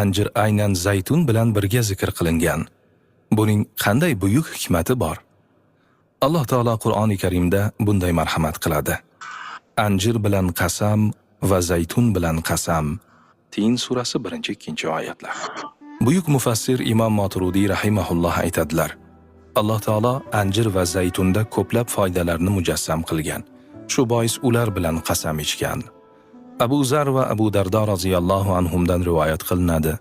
anjir aynan zaytun bilan birga zikr qilingan. Buning qanday buyuk hikmati bor? Alloh taolo Qur'oni Karimda bunday marhamat qiladi. Anjir bilan qasam va zaytun bilan qasam. Tin surasi 1-2 oyatlar. Buyuk mufassir Imom Moturudiy rahimahulloh aytadilar: Alloh taolo anjir va zaytunda ko'plab foydalarni mujassam qilgan. Shu bois ular bilan qasam ichgan. Abu Zar va Abu Dardo roziyallohu anhumdan rivoyat qilinadi.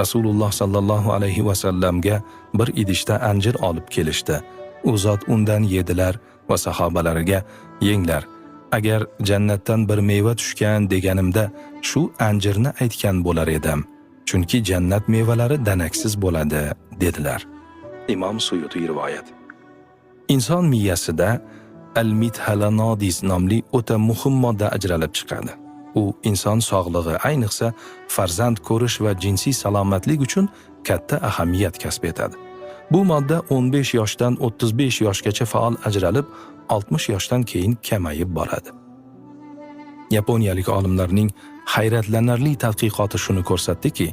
Rasululloh sallallohu alayhi va sallamga bir idishda anjir olib kelishdi. U zot undan yedilar va sahobalariga: "Yenglar, agar jannatdan bir meva tushgan deganimda shu anjirni aytgan bo'lar edim. Chunki jannat mevalari danaksiz bo'ladi", dedilar. Imom Suyuti rivoyat. Inson miyasida al-mithalanodiz nomli o'ta muhim modda ajralib chiqadi. U inson sog'lig'i, ayniqsa farzand ko'rish va jinsiy salomatlik uchun katta ahamiyat kasb etadi. Bu modda 15 yoshdan 35 yoshgacha faol ajralib, 60 yoshdan keyin kamayib boradi. Yaponiyalik olimlarning hayratlanarli tadqiqoti shuni ko'rsatdiki,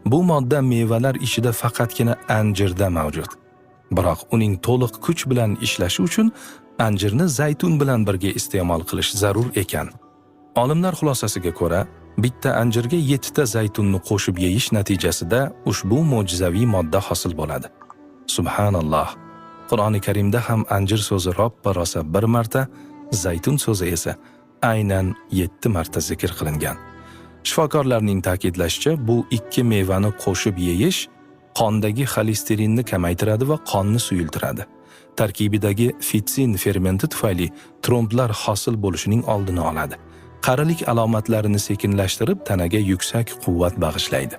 bu modda mevalar ichida faqatgina anjirda mavjud. Biroq uning to'liq kuch bilan ishlashi uchun anjirni zaytun bilan birga iste'mol qilish zarur ekan. Olimlar xulosasiga ko'ra, bitta anjirga 7 ta zaytunni qo'shib yeyish natijasida ushbu mo'jizaviy modda hosil bo'ladi. Subhanalloh. Qur'oni Karimda ham anjir so'zi roppa-rosa 1 marta, zaytun so'zi esa aynan 7 marta zikr qilingan. Shifokorlarning ta'kidlashicha, bu ikki mevani qo'shib yeyish qondagi xolesterinni kamaytiradi va qonni suyultiradi. Tarkibidagi fitsin fermenti tufayli tromblar hosil bo'lishining oldini oladi. Qarilik alomatlarini sekinlashtirib, tanaga yuksak quvvat bag'ishlaydi.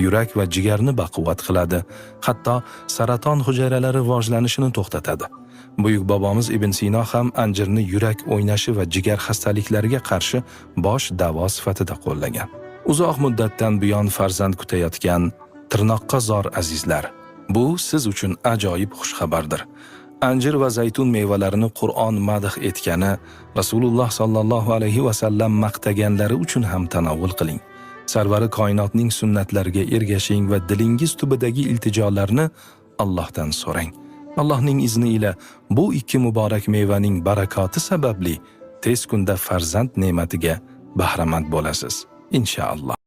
Yurak va jigarni baquvvat qiladi. Hatto saraton hujayralari rivojlanishini to'xtatadi. Buyuk bobomiz Ibn Sino ham anjirni yurak o'ynashi va jigar xastaliklariga qarshi bosh davo sifatida qo'llagan. Uzoq muddatdan buyon farzand kutayotgan tirnoqqa zor azizlar, bu siz uchun ajoyib xushxabardir. Anjir va zaytun mevalarini Qur'on madh etgani, Rasululloh sallallohu alayhi va sallam maqtaganlari uchun ham tanovul qiling. Sarvari koinotning sunnatlariga ergashing va dilingiz tubidagi iltijolarni Allohdan so'rang. Allohning izni ila bu ikki muborak mevaning barakoti sababli tez kunda farzand ne'matiga bahramand bo'lasiz, inshaalloh.